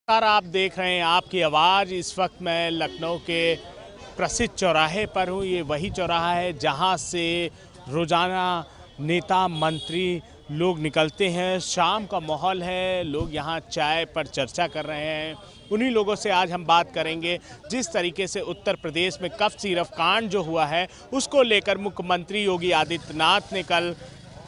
नमस्कार, आप देख रहे हैं आपकी आवाज़। इस वक्त मैं लखनऊ के प्रसिद्ध चौराहे पर हूँ। ये वही चौराहा है जहाँ से रोज़ाना नेता मंत्री लोग निकलते हैं। शाम का माहौल है, लोग यहाँ चाय पर चर्चा कर रहे हैं। उन्हीं लोगों से आज हम बात करेंगे। जिस तरीके से उत्तर प्रदेश में कफ सिरप कांड जो हुआ है उसको लेकर मुख्यमंत्री योगी आदित्यनाथ ने कल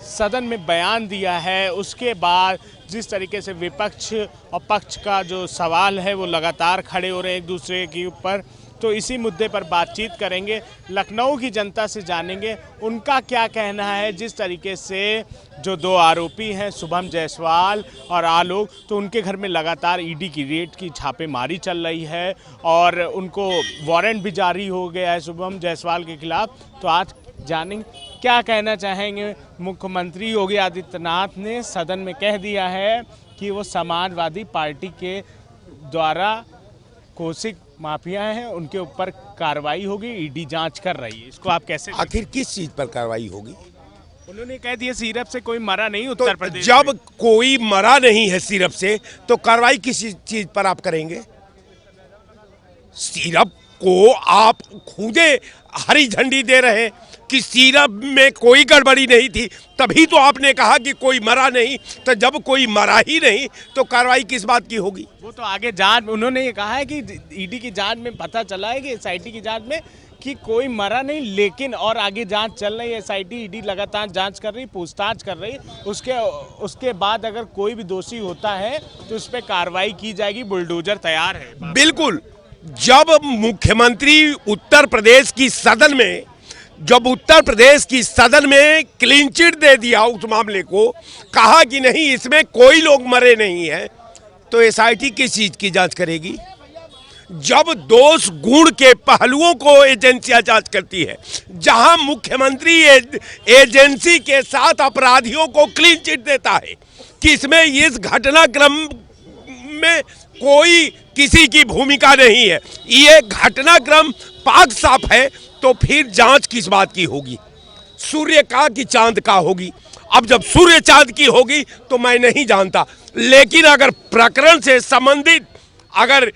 सदन में बयान दिया है। उसके बाद जिस तरीके से विपक्ष और पक्ष का जो सवाल है वो लगातार खड़े हो रहे हैं एक दूसरे के ऊपर, तो इसी मुद्दे पर बातचीत करेंगे। लखनऊ की जनता से जानेंगे उनका क्या कहना है। जिस तरीके से जो दो आरोपी हैं शुभम जायसवाल और आलोक, तो उनके घर में लगातार ईडी की रेड की छापेमारी चल रही है और उनको वारंट भी जारी हो गया है शुभम जायसवाल के खिलाफ। तो आज जानेंगे क्या कहना चाहेंगे। मुख्यमंत्री योगी आदित्यनाथ ने सदन में कह दिया है कि वो समाजवादी पार्टी के द्वारा घोषित माफिया हैं, उनके ऊपर कार्रवाई होगी, ईडी जांच कर रही है। इसको आप कैसे, आखिर किस चीज पर कार्रवाई होगी? उन्होंने कह दिया सिरप से कोई मरा नहीं उत्तर प्रदेश जब में। कोई मरा नहीं है सिरप से, तो कार्रवाई किस चीज पर आप करेंगे? सिरप को आप खुदे हरी झंडी दे रहे हैं कि सिरप में कोई गड़बड़ी नहीं थी, तभी तो आपने कहा कि कोई मरा नहीं। तो जब कोई मरा ही नहीं तो कार्रवाई किस बात की होगी? वो तो आगे जांच, उन्होंने ये कहा है कि ईडी की जांच में पता चला है कि एसआईटी की जांच में कि कोई मरा नहीं, लेकिन और आगे जांच चल रही है। एसआईटी ईडी लगातार जांच कर रही, पूछताछ कर रही। उसके बाद अगर कोई भी दोषी होता है तो उस पर कार्रवाई की जाएगी। बुलडोजर तैयार है। बिल्कुल। जब मुख्यमंत्री उत्तर प्रदेश की सदन में क्लीन चिट दे दिया उस मामले को, कहा कि नहीं इसमें कोई लोग मरे नहीं हैं, तो एसआईटी किस चीज की जांच करेगी? जब दोष गुण के पहलुओं को एजेंसियां जांच करती है, जहां मुख्यमंत्री एजेंसी के साथ अपराधियों को क्लीन चिट देता है कि इसमें इस घटनाक्रम में कोई किसी की भूमिका नहीं है, ये घटनाक्रम पाक साफ है, तो फिर जांच किस बात की होगी? सूर्य का कि चांद का होगी? अब जब सूर्य चांद की होगी तो मैं नहीं जानता, लेकिन अगर प्रकरण से संबंधित अगर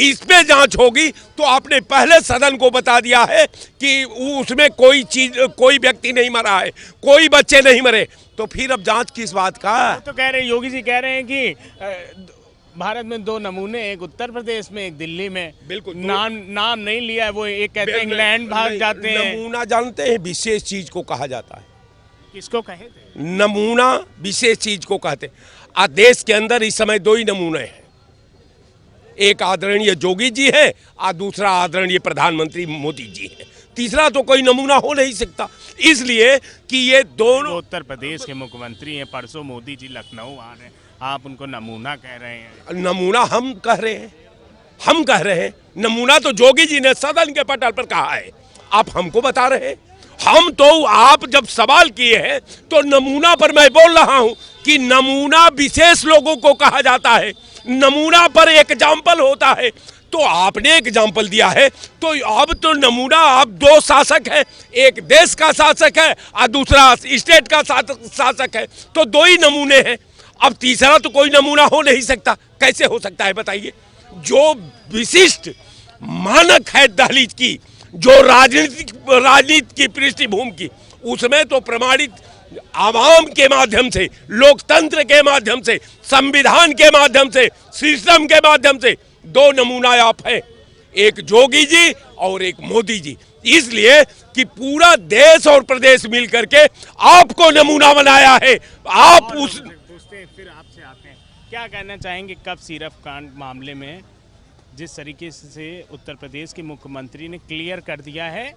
इसमें जांच होगी तो आपने पहले सदन को बता दिया है कि उसमें कोई व्यक्ति नहीं मरा है, कोई बच्चे नहीं मरे, तो फिर अब जांच किस बात का? तो कह रहे योगी जी कह रहे हैं कि भारत में दो नमूने, एक उत्तर प्रदेश में एक दिल्ली में। बिल्कुल। नाम नहीं लिया है, वो एक कहते हैं इंग्लैंड भाग जाते हैं। नमूना जानते हैं विशेष चीज को कहा जाता है। किसको कहे थे? नमूना विशेष चीज को कहते हैं। देश के अंदर इस समय दो ही नमूने हैं, एक आदरणीय जोगी जी है और दूसरा आदरणीय प्रधानमंत्री मोदी जी है। तीसरा तो कोई नमूना हो नहीं सकता, इसलिए कि ये दोनों उत्तर प्रदेश के मुख्यमंत्री हैं। परसों मोदी जी लखनऊ आ रहे हैं, आप उनको नमूना कह रहे हैं। नमूना हम कह रहे हैं। नमूना तो जोगी जी ने सदन के पटल पर कहा है, आप हमको बता रहे हैं। हम तो आप जब सवाल किए हैं तो नमूना पर मैं बोल रहा हूं कि नमूना विशेष लोगों को कहा जाता है, नमूना पर एग्जाम्पल होता है। तो आपने एग्जाम्पल दिया है, तो अब तो नमूना, आप दो शासक हैं, एक देश का शासक है और दूसरा स्टेट का शासक है, तो दो ही नमूने हैं। अब तीसरा तो कोई नमूना हो नहीं सकता। कैसे हो सकता है बताइए? जो विशिष्ट मानक है दहलीज की, जो राजनीति की पृष्ठभूमि की, उसमें तो प्रमाणित आवाम के माध्यम से, लोकतंत्र के माध्यम से, संविधान के माध्यम से, सिस्टम के माध्यम से दो नमूना आप हैं, एक जोगी जी और एक मोदी जी। इसलिए कि पूरा देश और प्रदेश मिलकर के आपको नमूना बनाया है। आप उस फिर आपसे आते हैं, क्या कहना चाहेंगे कफ सिरप कांड मामले में? जिस तरीके से उत्तर प्रदेश के मुख्यमंत्री ने क्लियर कर दिया है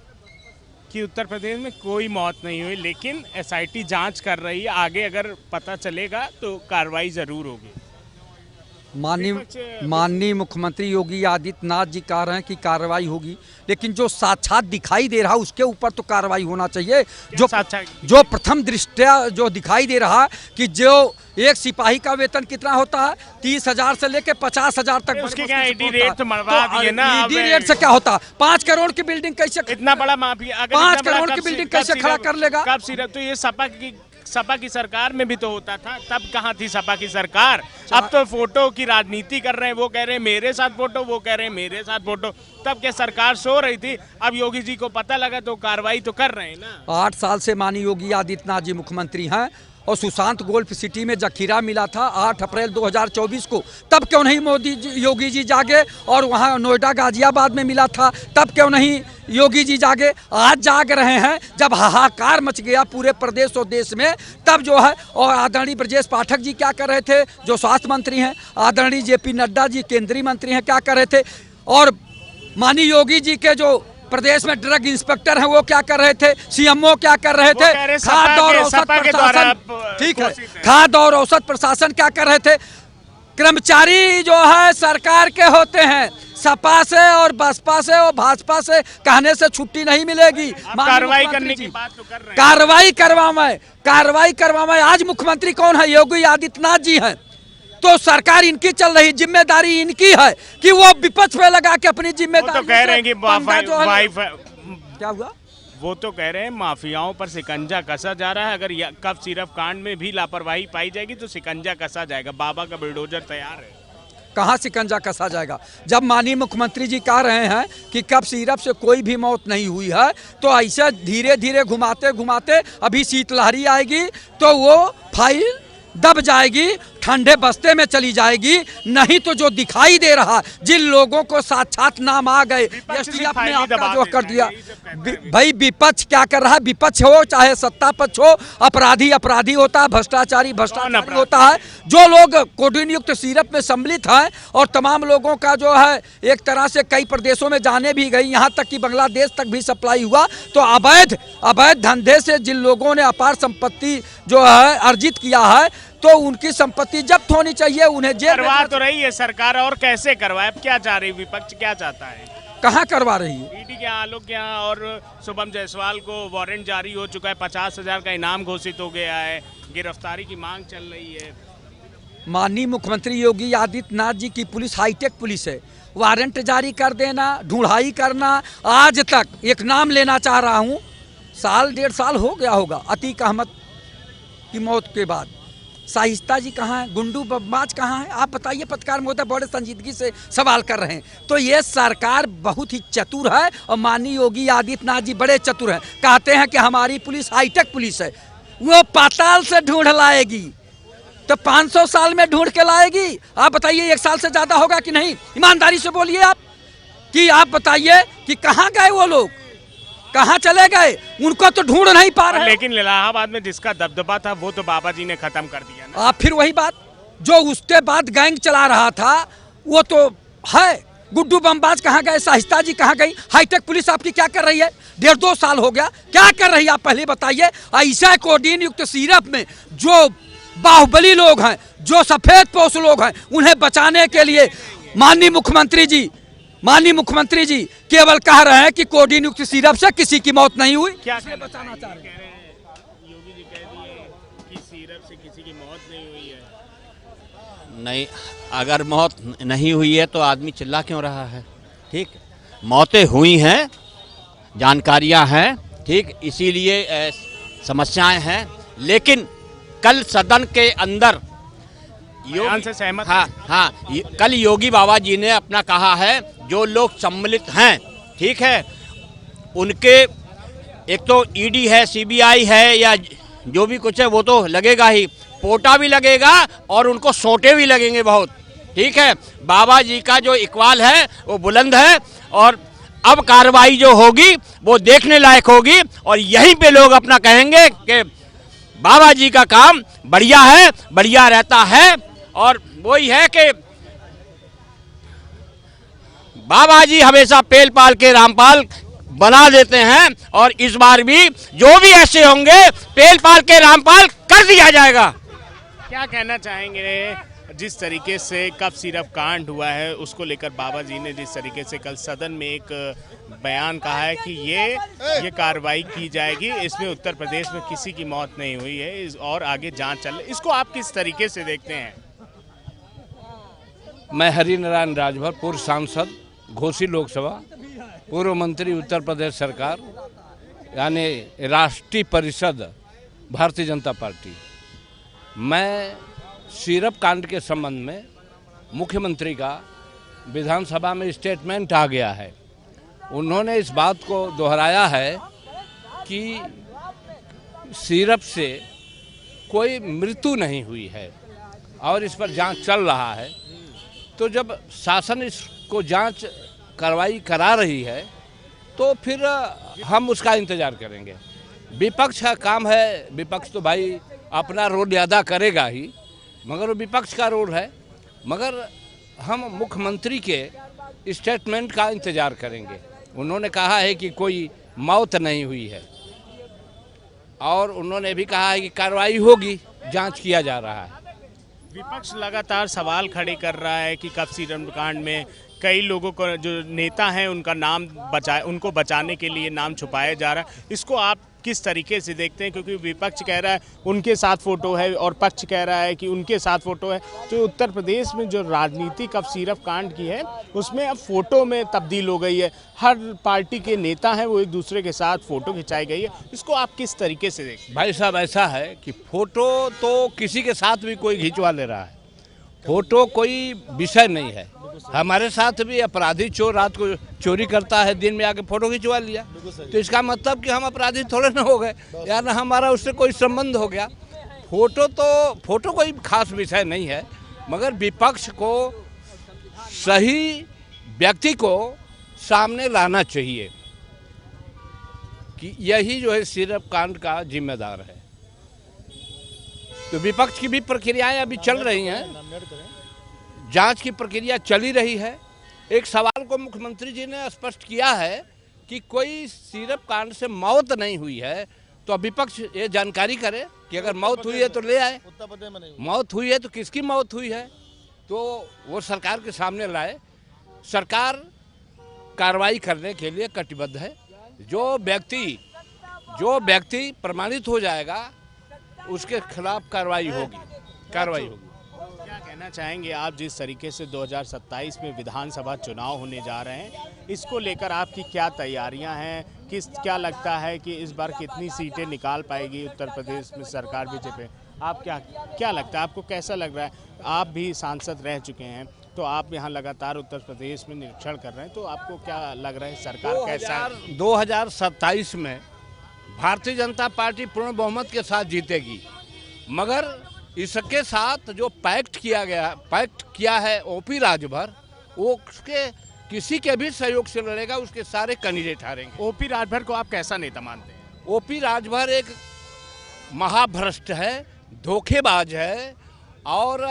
कि उत्तर प्रदेश में कोई मौत नहीं हुई, लेकिन एसआईटी जांच कर रही है, आगे अगर पता चलेगा तो कार्रवाई जरूर होगी। माननीय मुख्यमंत्री योगी आदित्यनाथ जी कह रहे हैं कि कार्रवाई होगी, लेकिन जो साक्षात दिखाई दे रहा है उसके ऊपर तो कार्रवाई होना चाहिए। जो प्रथम दृष्टया जो दिखाई दे रहा है कि जो एक सिपाही का वेतन कितना होता है, 30,000 से लेके 50,000 तक। उसके क्या ईडी रेट तो मरवा दिए ना। ईडी रेट से क्या होता है? 5 करोड़ की बिल्डिंग कैसे, इतना बड़ा माफिया 5 करोड़ की बिल्डिंग कैसे खड़ा कर लेगा? कब सिरप तो ये सपा की सपा की सरकार में भी तो होता था, तब कहाँ थी सपा की सरकार? अब तो फोटो की राजनीति कर रहे हैं, वो कह रहे हैं मेरे साथ फोटो, वो कह रहे हैं मेरे साथ फोटो। तब क्या सरकार सो रही थी? अब योगी जी को पता लगा तो कार्रवाई तो कर रहे हैं ना। 8 साल से माननीय योगी आदित्यनाथ जी मुख्यमंत्री हैं और सुशांत गोल्फ सिटी में जखीरा मिला था 8 अप्रैल 2024 को, तब क्यों नहीं योगी जी जागे? और वहाँ नोएडा गाजियाबाद में मिला था, तब क्यों नहीं योगी जी जागे? आज जाग रहे हैं जब हाहाकार मच गया पूरे प्रदेश और देश में, तब जो है। और आदरणीय ब्रजेश पाठक जी क्या कर रहे थे, जो स्वास्थ्य मंत्री हैं, आदरणीय JP नड्डा जी केंद्रीय मंत्री हैं, क्या कर रहे थे? और माननीय योगी जी के जो प्रदेश में ड्रग इंस्पेक्टर हैं वो क्या कर रहे थे? CMO क्या कर रहे थे? खाद्य और औसत प्रशासन, ठीक है, खाद्य और औसत प्रशासन क्या कर रहे थे? कर्मचारी जो है सरकार के होते हैं, सपा से और बसपा से और भाजपा से कहने से छुट्टी नहीं मिलेगी। कार्रवाई करने की बात तो कर रहे हैं। कार्रवाई करवाएं। आज मुख्यमंत्री कौन है? योगी आदित्यनाथ जी हैं। तो सरकार इनकी चल रही, जिम्मेदारी इनकी है कि वो विपक्ष पे लगा के अपनी जिम्मेदारी। वो तो कह रहे हैं कि क्या हुआ? वो तो कह रहे हैं माफियाओं पर शिकंजा कसा जा रहा है। अगर कफ सिरप कांड में भी लापरवाही पाई जाएगी तो शिकंजा कसा जाएगा। बाबा का बुलडोजर तैयार है। कहाँ शिकंजा कसा जाएगा? जब माननीय मुख्यमंत्री जी कह रहे हैं कि कफ सिरप से कोई भी मौत नहीं हुई है, तो ऐसे धीरे धीरे घुमाते घुमाते अभी शीतलहरी आएगी तो वो फाइल दब जाएगी, ठंडे बस्ते में चली जाएगी। नहीं तो जो दिखाई दे रहा, जिन लोगों को साक्षात नाम आ गए, STF ने आपका जो कर दिया। भाई विपक्ष क्या कर रहा है? विपक्ष हो चाहे सत्ता पक्ष हो, अपराधी अपराधी होता है, भ्रष्टाचारी भ्रष्टाचारी होता है। जो लोग कोडीन युक्त सिरप में सम्मिलित हैं और तमाम लोगों का जो है एक तरह से कई प्रदेशों में जाने भी गई, यहाँ तक कि बांग्लादेश तक भी सप्लाई हुआ। तो अवैध धंधे से जिन लोगों ने अपार संपत्ति जो है अर्जित किया है, तो उनकी संपत्ति जब्त होनी चाहिए, उन्हें जेल करवा तो रही है सरकार, और कैसे करवाए? अब क्या चाह रही विपक्ष, क्या चाहता है? कहाँ करवा रही है? ईडी के आलोक के यहाँ और शुभम जायसवाल को वारंट जारी हो चुका है, 50,000 का इनाम घोषित हो गया है, गिरफ्तारी की मांग चल रही है। माननीय मुख्यमंत्री योगी आदित्यनाथ जी की पुलिस हाईटेक पुलिस है। वारंट जारी कर देना, ढूंढाई करना, आज तक एक नाम लेना चाह रहा हूँ, 1.5 साल हो गया होगा अतीक अहमद की मौत के बाद। शाइस्ता जी कहाँ है? गुंडू बदमाश कहाँ है? आप बताइए। पत्रकार महोदय बड़े संजीदगी से सवाल कर रहे हैं। तो ये सरकार बहुत ही चतुर है और माननीय योगी आदित्यनाथ जी बड़े चतुर हैं। कहते हैं कि हमारी पुलिस हाईटेक पुलिस है, वो पाताल से ढूंढ लाएगी, तो 500 साल में ढूंढ के लाएगी। आप बताइए 1 साल से ज्यादा होगा कि नहीं? ईमानदारी से बोलिए आप, कि आप बताइए कि कहाँ गए वो लोग, कहाँ चले गए? उनको तो ढूंढ नहीं पा रहे। लेकिन इलाहाबाद में जिसका दबदबा था वो तो बाबा जी ने खत्म कर दिया ना। आप फिर वही बात, जो उसके बाद गैंग चला रहा था वो तो है। गुड्डू बमबाज कहाँ गए? शाइस्ता जी कहाँ गई? हाईटेक पुलिस आपकी क्या कर रही है? 1.5-2 साल हो गया, क्या कर रही है आप पहले बताइए। ऐसा कोडीन युक्त सिरप में जो बाहुबली लोग हैं, जो सफेद पोश लोग हैं, उन्हें बचाने के लिए माननीय मुख्यमंत्री जी केवल कह रहे हैं कि कोडीन युक्त सिरप से किसी की मौत नहीं हुई। क्या बचाना चाह रहे हैं? योगी जी कह दिए कि सिरप से किसी की मौत नहीं हुई है। नहीं, अगर मौत नहीं हुई है तो आदमी चिल्ला क्यों रहा है? ठीक, मौतें हुई हैं, जानकारियां हैं, ठीक, इसीलिए समस्याएं हैं। लेकिन कल सदन के अंदर से सहमत? हाँ, कल योगी बाबा जी ने अपना कहा है, जो लोग सम्मिलित हैं, ठीक है, उनके एक तो ईडी है, CBI है, या जो भी कुछ है वो तो लगेगा ही, पोटा भी लगेगा और उनको सोटे भी लगेंगे बहुत। ठीक है, बाबा जी का जो इकबाल है वो बुलंद है और अब कार्रवाई जो होगी वो देखने लायक होगी और यहीं पे लोग अपना कहेंगे कि बाबा जी का काम बढ़िया है, बढ़िया रहता है। और वही है कि बाबा जी हमेशा पेल पाल के रामपाल बना देते हैं और इस बार भी जो भी ऐसे होंगे पेल पाल के रामपाल कर दिया जाएगा। क्या कहना चाहेंगे? जिस तरीके से कफ सिरप कांड हुआ है उसको लेकर बाबा जी ने जिस तरीके से कल सदन में एक बयान कहा है कि ये कार्रवाई की जाएगी, इसमें उत्तर प्रदेश में किसी की मौत नहीं हुई है और आगे जांच चल, इसको आप किस तरीके से देखते हैं? मैं हरिनारायण राजभर, पूर्व सांसद, घोसी लोकसभा, पूर्व मंत्री उत्तर प्रदेश सरकार, यानी राष्ट्रीय परिषद भारतीय जनता पार्टी। मैं सिरप कांड के संबंध में मुख्यमंत्री का विधानसभा में स्टेटमेंट आ गया है। उन्होंने इस बात को दोहराया है कि सिरप से कोई मृत्यु नहीं हुई है और इस पर जांच चल रहा है। तो जब शासन इसको जांच कार्रवाई करा रही है तो फिर हम उसका इंतज़ार करेंगे। विपक्ष का काम है, विपक्ष तो भाई अपना रोल अदा करेगा ही, मगर वो विपक्ष का रोल है। मगर हम मुख्यमंत्री के स्टेटमेंट का इंतज़ार करेंगे। उन्होंने कहा है कि कोई मौत नहीं हुई है और उन्होंने भी कहा है कि कार्रवाई होगी, जांच किया जा रहा है। विपक्ष लगातार सवाल खड़े कर रहा है कि कब सिरप कांड में कई लोगों को, जो नेता हैं, उनका नाम उनको बचाने के लिए नाम छुपाया जा रहा है। इसको आप किस तरीके से देखते हैं? क्योंकि विपक्ष कह रहा है उनके साथ फोटो है और पक्ष कह रहा है कि उनके साथ फोटो है। तो उत्तर प्रदेश में जो राजनीति अब सिरप कांड की है उसमें अब फोटो में तब्दील हो गई है। हर पार्टी के नेता हैं वो एक दूसरे के साथ फोटो खिंचाई गई है। इसको आप किस तरीके से देखते हैं? भाई साहब, ऐसा है कि फोटो तो किसी के साथ भी कोई खिंचवा ले रहा है। फोटो कोई विषय नहीं है। हमारे साथ भी अपराधी चोर रात को चोरी करता है, दिन में आके फोटो खिंचवा लिया, तो इसका मतलब कि हम अपराधी थोड़े ना हो गए या ना हमारा उससे कोई संबंध हो गया। फोटो कोई खास विषय नहीं है, मगर विपक्ष को सही व्यक्ति को सामने लाना चाहिए कि यही जो है सिरप कांड का जिम्मेदार है। तो विपक्ष की भी प्रक्रियाएं अभी चल रही हैं, जांच की प्रक्रिया चली रही है। एक सवाल को मुख्यमंत्री जी ने स्पष्ट किया है कि कोई सिरप कांड से मौत नहीं हुई है, तो विपक्ष ये जानकारी करे कि अगर मौत हुई है तो ले आए, मौत हुई है तो किसकी मौत हुई है तो वो सरकार के सामने लाए। सरकार कार्रवाई करने के लिए कटिबद्ध है। जो व्यक्ति प्रमाणित हो जाएगा उसके खिलाफ कार्रवाई होगी। क्या कहना चाहेंगे आप, जिस तरीके से 2027 में विधानसभा चुनाव होने जा रहे हैं, इसको लेकर आपकी क्या तैयारियां हैं? क्या लगता है कि इस बार कितनी सीटें निकाल पाएगी उत्तर प्रदेश में सरकार बीजेपी? आप क्या लगता है, आपको कैसा लग रहा है? आप भी सांसद रह चुके हैं, तो आप यहाँ लगातार उत्तर प्रदेश में निरीक्षण कर रहे हैं, तो आपको क्या लग रहा है सरकार कैसा? 2027 में भारतीय जनता पार्टी पूर्ण बहुमत के साथ जीतेगी, मगर इसके साथ जो पैक्ट किया है ओपी राजभर, वो उसके किसी के भी सहयोग से लड़ेगा, उसके सारे कैंडिडेट हारेंगे। ओपी राजभर को आप कैसा नेता मानते हैं? ओपी राजभर एक महाभ्रष्ट है, धोखेबाज है और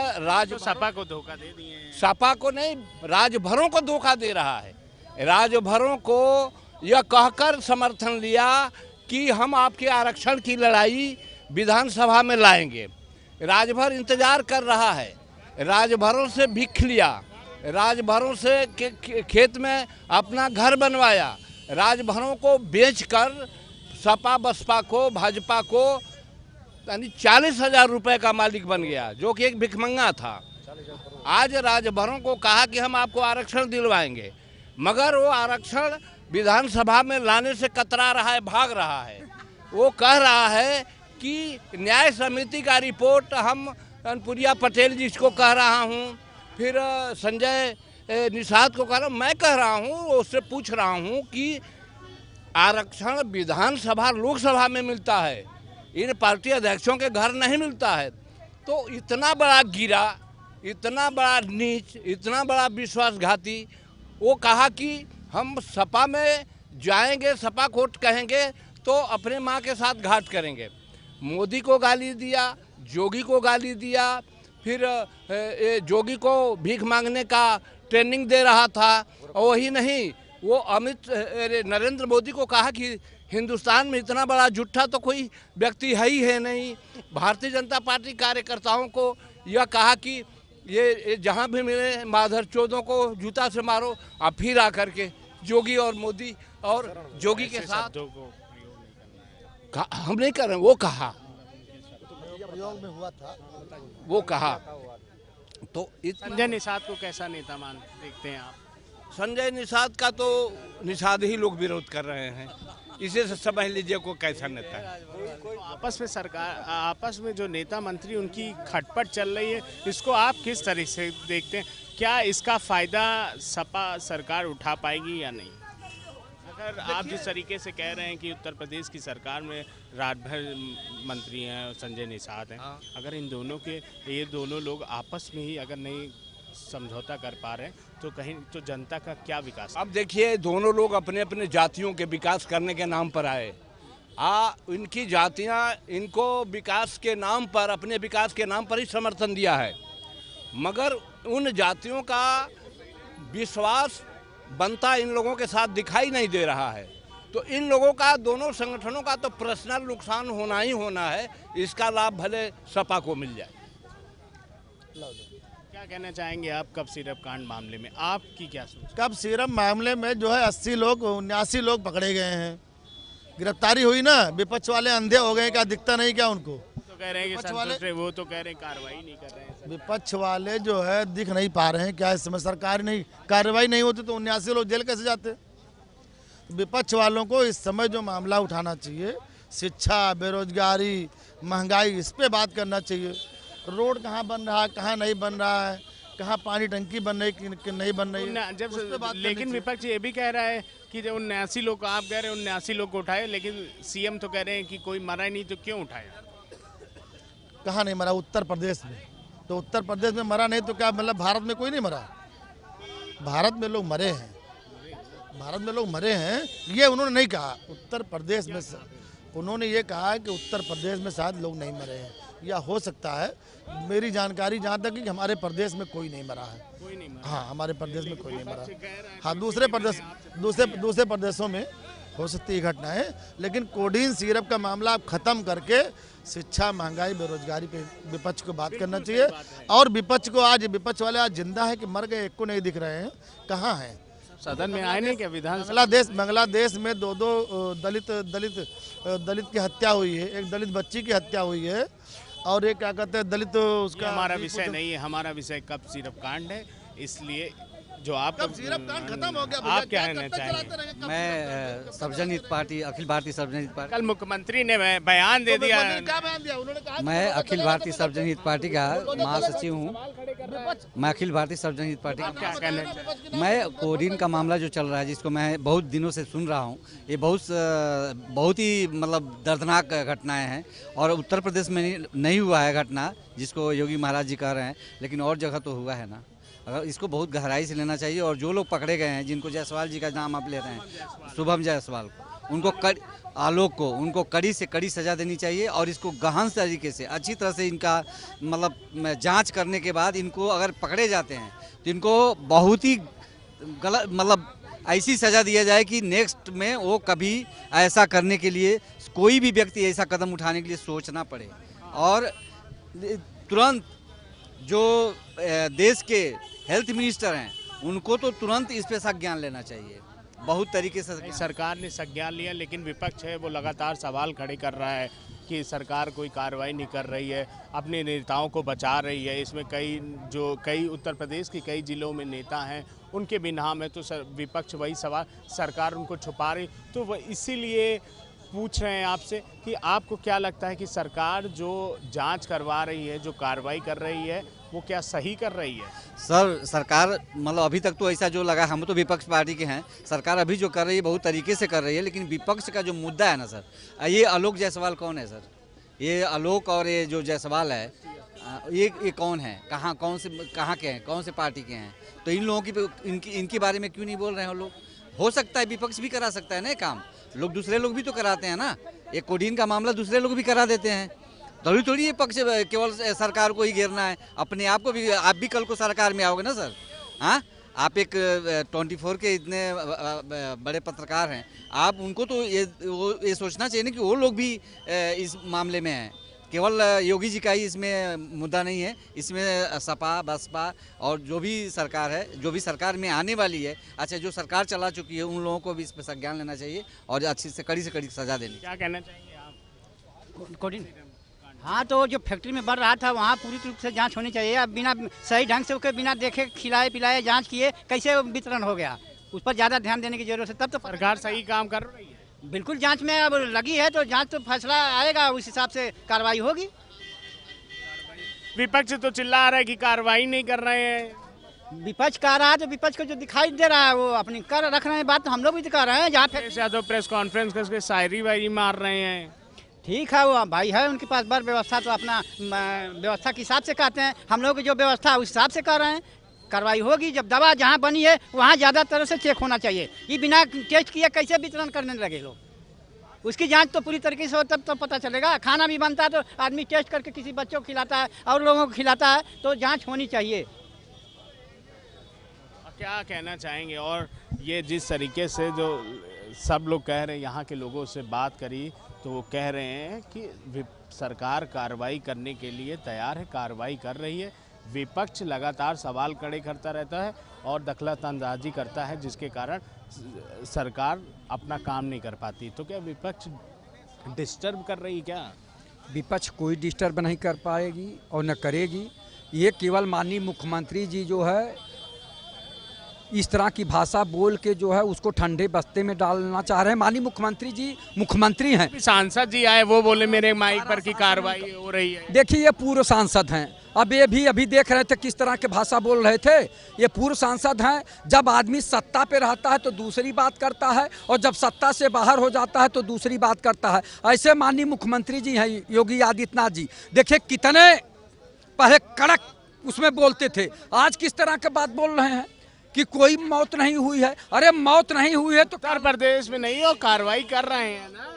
सपा को धोखा दे दिए हैं। सपा को नहीं, राजभरों को धोखा दे रहा है। राजभरों को यह कहकर समर्थन लिया कि हम आपके आरक्षण की लड़ाई विधानसभा में लाएंगे। राजभर इंतजार कर रहा है, राजभरों से भिख लिया, राजभरों से खेत में अपना घर बनवाया, राजभरों को बेचकर सपा बसपा को, भाजपा को यानी 40,000 रुपये का मालिक बन गया, जो कि एक भिखमंगा था। आज राजभरों को कहा कि हम आपको आरक्षण दिलवाएंगे, मगर वो आरक्षण विधानसभा में लाने से कतरा रहा है, भाग रहा है। वो कह रहा है कि न्याय समिति का रिपोर्ट हम अनुप्रिया पटेल जी को कह रहा हूँ, फिर संजय निषाद को कह रहा हूँ, मैं कह रहा हूँ, उससे पूछ रहा हूँ कि आरक्षण विधानसभा लोकसभा में मिलता है, इन पार्टी अध्यक्षों के घर नहीं मिलता है। तो इतना बड़ा गिरा, इतना बड़ा नीच, इतना बड़ा विश्वासघाती, वो कहा कि हम सपा में जाएंगे, सपा कोट कहेंगे तो अपने माँ के साथ घाट करेंगे। मोदी को गाली दिया, जोगी को गाली दिया, फिर जोगी को भीख मांगने का ट्रेनिंग दे रहा था। और वही नहीं, वो नरेंद्र मोदी को कहा कि हिंदुस्तान में इतना बड़ा झूठा तो कोई व्यक्ति है ही है नहीं। भारतीय जनता पार्टी कार्यकर्ताओं को यह कहा कि ये जहाँ भी मिले माधर चौधों को जूता से मारो। अब फिर आकर के जोगी और मोदी और जोगी के साथ हम नहीं कर रहे, वो कहा, प्रयोग में हुआ था, वो कहा। तो संजय निषाद को कैसा नेता देखते हैं आप? संजय निषाद का तो निषाद ही लोग विरोध कर रहे हैं, इसे से समझ लीजिए को कैसा नेता है। आपस में जो नेता मंत्री उनकी खटपट चल रही है, इसको आप किस तरह से देखते हैं? क्या इसका फायदा सपा सरकार उठा पाएगी या नहीं? अगर आप जिस तरीके से कह रहे हैं कि उत्तर प्रदेश की सरकार में रात भर मंत्री हैं और संजय निषाद हैं, अगर इन दोनों के ये दोनों लोग आपस में ही अगर नहीं समझौता कर पा रहे हैं तो कहीं तो जनता का क्या विकास? अब देखिए, दोनों लोग अपने अपने जातियों के विकास करने के नाम पर आए। इनकी जातियां इनको विकास के नाम पर, अपने विकास के नाम पर ही समर्थन दिया है, मगर उन जातियों का विश्वास बनता इन लोगों के साथ दिखाई नहीं दे रहा है। तो इन लोगों का, दोनों संगठनों का तो पर्सनल नुकसान होना ही होना है, इसका लाभ भले सपा को मिल जाए। क्या कहना चाहेंगे आप कप सिरप कांड मामले में? आपकी क्या सोच? कप सिरप मामले में जो है 80 लोग 79 लोग पकड़े गए हैं, गिरफ्तारी हुई ना। विपक्ष वाले अंधे हो गए, क्या दिखता नहीं क्या उनको? तो कह रहे हैं कि संतुष्ट है, वो तो कह रहे हैं कार्रवाई नहीं कर रहे हैं। विपक्ष वाले जो है दिख नहीं पा रहे हैं, क्या इस समय सरकार नहीं कार्रवाई नहीं होती तो 79 लोग जेल कैसे जाते? विपक्ष वालों को इस समय जो मामला उठाना चाहिए, शिक्षा, बेरोजगारी, महंगाई, इस पे बात करना चाहिए। रोड कहाँ बन रहा है, कहाँ नहीं बन रहा है, कहाँ पानी टंकी बन रही कि नहीं बन रही है, लेकिन विपक्ष ये भी कह रहा है कि जब 79 लोग, आप कह रहे हैं 79 लोग को उठाए, लेकिन सीएम तो कह रहे हैं कि कोई मरा ही नहीं, तो क्यों उठाया? कहाँ नहीं मरा? उत्तर प्रदेश में। तो उत्तर प्रदेश में मरा नहीं तो क्या मतलब भारत में कोई नहीं मरा? भारत में लोग मरे हैं, भारत में लोग मरे हैं, ये उन्होंने नहीं कहा। उत्तर प्रदेश में उन्होंने ये कहा कि उत्तर प्रदेश में शायद लोग नहीं मरे हैं, या हो सकता है, मेरी जानकारी जहाँ तक कि हमारे प्रदेश में कोई नहीं मरा है। कोई नहीं मरा? हाँ, हमारे प्रदेश में कोई नहीं मरा। हाँ, दूसरे प्रदेशों में हो सकती है घटनाएं, लेकिन कोडीन सिरप का मामला आप खत्म करके शिक्षा, महंगाई, बेरोजगारी पे विपक्ष को बात करना चाहिए। और विपक्ष को आज, विपक्ष वाले आज जिंदा है कि मर गए, एक को नहीं दिख रहे हैं, कहाँ हैं? सदन में आए नहीं क्या? विधान बांग्लादेश में दो दलित की हत्या हुई है, एक दलित बच्ची की हत्या हुई है, और ये क्या कहते हैं दलित, उसका हमारा विषय नहीं है, हमारा विषय कप सिरप कांड है। इसलिए जो आप सिरप कांड खत्म हो गया, आप क्या कहना चाहेंगे? मैं सर्वजनित पार्टी, अखिल भारतीय सर्वजनित पार्टी, कल मुख्यमंत्री ने बयान दे दिया। क्या बयान दिया उन्होंने? कहा मैं अखिल भारतीय सर्वजनित पार्टी का महासचिव हूँ। मैं अखिल भारतीय सर्वजनित पार्टी का क्या कहना चाहेंगे? मैं कोडीन का मामला जो चल रहा है, जिसको मैं बहुत दिनों से सुन रहा हूँ, ये बहुत ही मतलब दर्दनाक घटनाएं हैं, और उत्तर प्रदेश में नहीं हुआ है घटना जिसको योगी महाराज जी कह रहे हैं, लेकिन और जगह तो हुआ है ना। अगर इसको बहुत गहराई से लेना चाहिए, और जो लोग पकड़े गए हैं, जिनको जायसवाल जी का नाम आप ले रहे हैं, शुभम जायसवाल को, उनको कड़ी से कड़ी सज़ा देनी चाहिए, और इसको गहन तरीके से अच्छी तरह से इनका मतलब जांच करने के बाद इनको अगर पकड़े जाते हैं तो इनको बहुत ही गलत मतलब ऐसी सज़ा दिया जाए कि नेक्स्ट में वो कभी ऐसा करने के लिए, कोई भी व्यक्ति ऐसा कदम उठाने के लिए सोचना पड़े। और तुरंत जो देश के हेल्थ मिनिस्टर हैं, उनको तो तुरंत इस पे संज्ञान लेना चाहिए, बहुत तरीके से। सरकार ने संज्ञान लिया, लेकिन विपक्ष है वो लगातार सवाल खड़े कर रहा है कि सरकार कोई कार्रवाई नहीं कर रही है, अपने नेताओं को बचा रही है। इसमें कई उत्तर प्रदेश के कई जिलों में नेता हैं, उनके भी नाम है, तो विपक्ष वही सवाल, सरकार उनको छुपा रही। तो इसीलिए पूछ रहे हैं आपसे कि आपको क्या लगता है कि सरकार जो जांच करवा रही है, जो कार्रवाई कर रही है, वो क्या सही कर रही है? सर, सरकार मतलब अभी तक तो ऐसा जो लगा, हम तो विपक्ष पार्टी के हैं, सरकार अभी जो कर रही है बहुत तरीके से कर रही है, लेकिन विपक्ष का जो मुद्दा है ना सर, ये आलोक जायसवाल कौन है सर? ये आलोक और ये जो जायसवाल है, ये कौन है, कहाँ के हैं, कौन से पार्टी के हैं? तो इन लोगों की इनके बारे में क्यों नहीं बोल रहे हैं लोग? हो सकता है विपक्ष भी करा सकता है ना काम, लोग दूसरे लोग भी तो कराते हैं ना। एक कोडीन का मामला दूसरे लोग भी करा देते हैं, थोड़ी ये पक्ष केवल सरकार को ही घेरना है, अपने आप को भी। आप भी कल को सरकार में आओगे ना सर, हाँ? आप एक 24 के इतने बड़े पत्रकार हैं, आप उनको तो ये सोचना चाहिए ना कि वो लोग भी इस मामले में हैं। केवल योगी जी का ही इसमें मुद्दा नहीं है, इसमें सपा, बसपा और जो भी सरकार है, जो भी सरकार में आने वाली है, अच्छा जो सरकार चला चुकी है, उन लोगों को भी इस पर संज्ञान लेना चाहिए और अच्छी से कड़ी सजा देनी। क्या कहना चाहिए आप? कोडीन, हाँ, तो जो फैक्ट्री में बढ़ रहा था वहाँ पूरी रूप से जांच होनी चाहिए। अब बिना सही ढंग से उसके बिना देखे खिलाए पिलाए जांच किए कैसे वितरण हो गया, उस पर ज़्यादा ध्यान देने की जरूरत है। तब तो सरकार सही काम कर रही है। बिल्कुल जांच में अब लगी है, तो जांच तो फैसला आएगा, उस हिसाब से कार्रवाई होगी। विपक्ष तो चिल्ला रहा है कि कार्रवाई नहीं कर रहे हैं। विपक्ष कर रहा है तो विपक्ष को जो दिखाई दे रहा है वो अपनी कर रख रहे हैं, बात तो हम लोग भी कर रहे हैं। जहाँ अखिलेश यादव प्रेस कॉन्फ्रेंस करके शायरी वायरी मार रहे हैं। ठीक है, वो भाई है उनके पास बर व्यवस्था, तो अपना व्यवस्था के हिसाब से कहते हैं। हम लोग की जो व्यवस्था है उस हिसाब से कर रहे हैं। कार्रवाई होगी। जब दवा जहाँ बनी है वहाँ ज़्यादा तरह से चेक होना चाहिए। ये बिना टेस्ट किए कैसे वितरण करने लगे लोग? उसकी जांच तो पूरी तरीके से हो तब तो पता चलेगा। खाना भी बनता है तो आदमी टेस्ट करके किसी बच्चों को खिलाता है और लोगों को खिलाता है, तो जांच होनी चाहिए। क्या कहना चाहेंगे? और ये जिस तरीके से जो सब लोग कह रहे हैं, यहाँ के लोगों से बात करी तो वो कह रहे हैं कि सरकार कार्रवाई करने के लिए तैयार है, कार्रवाई कर रही है। विपक्ष लगातार सवाल खड़े करता रहता है और दखलअंदाजी करता है, जिसके कारण सरकार अपना काम नहीं कर पाती। तो क्या विपक्ष डिस्टर्ब कर रही क्या? विपक्ष कोई डिस्टर्ब नहीं कर पाएगी और न करेगी। ये केवल माननीय मुख्यमंत्री जी जो है इस तरह की भाषा बोल के जो है उसको ठंडे बस्ते में डालना चाह रहे हैं। माननीय मुख्यमंत्री जी मुख्यमंत्री हैं। सांसद जी आए, वो बोले मेरे माइक पर की कार्रवाई हो रही है। देखिए, ये पूर्व सांसद हैं। अब ये भी अभी देख रहे थे किस तरह के भाषा बोल रहे थे। ये पूर्व सांसद हैं। जब आदमी सत्ता पे रहता है तो दूसरी बात करता है, और जब सत्ता से बाहर हो जाता है तो दूसरी बात करता है। ऐसे माननीय मुख्यमंत्री जी हैं योगी आदित्यनाथ जी। देखिए कितने पहले कड़क उसमें बोलते थे, आज किस तरह के बात बोल रहे हैं कि कोई मौत नहीं हुई है। अरे मौत नहीं हुई है तो उत्तर प्रदेश में नहीं हो, कार्रवाई कर रहे हैं ना।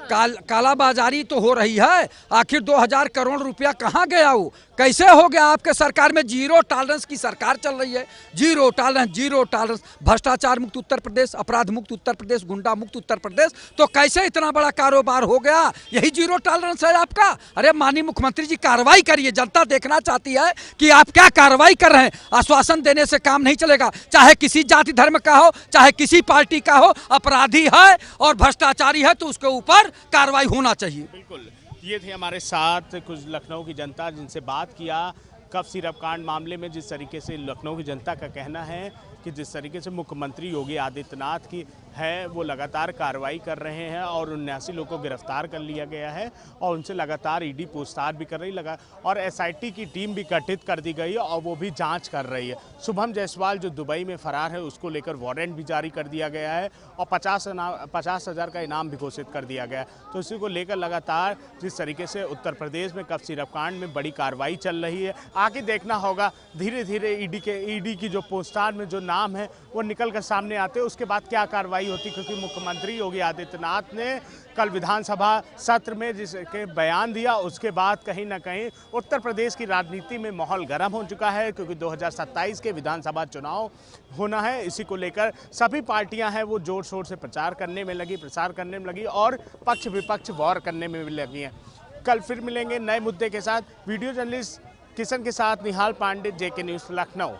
कालाबाजारी तो हो रही है। आखिर 2000 करोड़ रुपया कहाँ गया? वो कैसे हो गया? आपके सरकार में जीरो टॉलरेंस की सरकार चल रही है। Zero tolerance. भ्रष्टाचार मुक्त उत्तर प्रदेश, अपराध मुक्त उत्तर प्रदेश, गुंडा मुक्त उत्तर प्रदेश। तो कैसे इतना बड़ा कारोबार हो गया? यही जीरो टॉलरेंस है आपका। अरे माननीय मुख्यमंत्री जी कार्रवाई करिए। जनता देखना चाहती है कि आप क्या कार्रवाई कर रहे हैं। आश्वासन देने से काम नहीं चलेगा। चाहे किसी जाति धर्म का हो, चाहे किसी पार्टी का हो, अपराधी है और भ्रष्टाचारी है तो उसके ऊपर कार्रवाई होना चाहिए। बिल्कुल। ये थे हमारे साथ कुछ लखनऊ की जनता जिनसे बात किया कफ सिरप कांड मामले में। जिस तरीके से लखनऊ की जनता का कहना है कि जिस तरीके से मुख्यमंत्री योगी आदित्यनाथ की है वो लगातार कार्रवाई कर रहे हैं और 79 लोगों को गिरफ्तार कर लिया गया है और उनसे लगातार ईडी पूछताछ भी कर रही लगा और एसआईटी की टीम भी गठित कर दी गई है और वो भी जांच कर रही है। शुभम जायसवाल जो दुबई में फरार है उसको लेकर वारंट भी जारी कर दिया गया है और 50,000 का इनाम भी घोषित कर दिया गया है। तो इसी को लेकर लगातार जिस तरीके से उत्तर प्रदेश में कफ सिरप कांड में बड़ी कार्रवाई चल रही है, आगे देखना होगा धीरे धीरे ईडी की जो पूछताछ में जो नाम है वो निकल कर सामने आते हैं, उसके बाद क्या कार्रवाई होती। क्योंकि मुख्यमंत्री योगी आदित्यनाथ ने कल विधानसभा सत्र में जिसके बयान दिया उसके बाद कहीं ना कहीं उत्तर प्रदेश की राजनीति में माहौल गर्म हो चुका है, क्योंकि 2027 के विधानसभा चुनाव होना है। इसी को लेकर सभी पार्टियां हैं वो जोर शोर से प्रचार करने में लगी और पक्ष विपक्ष वॉर करने में भी लगी हैं। कल फिर मिलेंगे नए मुद्दे के साथ। वीडियो जर्नलिस्ट किशन के साथ निहाल पांडे, JK न्यूज़ लखनऊ।